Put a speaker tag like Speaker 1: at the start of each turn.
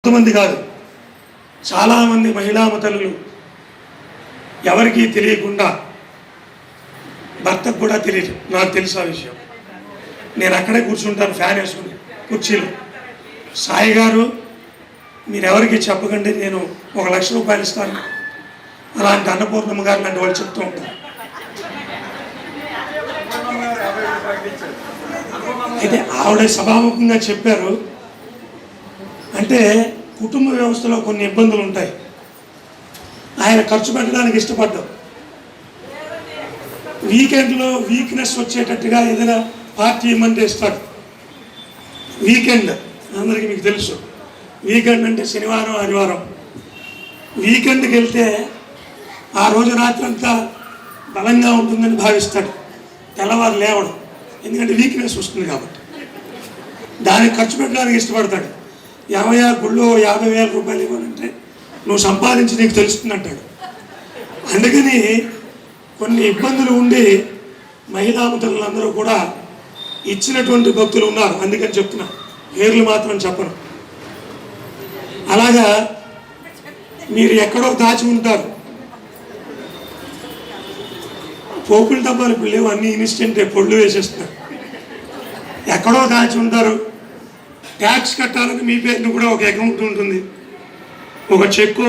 Speaker 1: కొంతమంది కాదు, చాలామంది మహిళామతలు ఎవరికీ తెలియకుండా, భర్తకు కూడా తెలియదు, నాకు తెలుసు ఆ విషయం. నేను అక్కడే కూర్చుంటాను ఫ్యాన్ వేసుకుని కుర్చీలో. సాయి గారు మీరు ఎవరికి చెప్పకండి, నేను 1 లక్ష రూపాయలు ఇస్తాను, అలాంటి అన్నపూర్ణమ్మ గారు లాంటి వాళ్ళు చెప్తూ ఉంటారు. అయితే ఆవిడ సభాముఖంగా చెప్పారు. అంటే కుటుంబ వ్యవస్థలో కొన్ని ఇబ్బందులు ఉంటాయి. ఆయన ఖర్చు పెట్టడానికి ఇష్టపడ్డారు. వీకెండ్లో వీక్నెస్ వచ్చేటట్టుగా ఏదైనా పార్టీ ఇవ్వమంటే ఇస్తాడు. వీకెండ్ అందరికీ మీకు తెలుసు, వీకెండ్ అంటే శనివారం ఆదివారం. వీకెండ్కి వెళ్తే ఆ రోజు రాత్రంతా బలంగా ఉంటుందని భావిస్తాడు, తెల్లవారు లేవడం, ఎందుకంటే వీక్నెస్ వస్తుంది కాబట్టి. దానికి ఖర్చు పెట్టడానికి ఇష్టపడతాడు. ఏమయ్యా గుళ్ళో 50,000 రూపాయలు ఇవ్వాలంటే నువ్వు సంపాదించి నీకు తెలుస్తుంది అంటాడు. అందుకని కొన్ని ఇబ్బందులు ఉండి మహిళామతలందరూ కూడా ఇచ్చినటువంటి భక్తులు ఉన్నారు. అందుకని చెప్తున్నా, పేర్లు మాత్రం చెప్పను. అలాగా మీరు ఎక్కడో దాచి ఉంటారు. పోపుల డబ్బాలు ఇప్పుడు లేవు, అన్ని ఇన్స్టెంట్ పొళ్ళు వేసేస్తున్నారు. ఎక్కడో దాచి ఉంటారు. ట్యాక్స్ కట్టాలని మీ పేరును కూడా ఒక అకౌంట్ ఉంటుంది, ఒక చెక్కు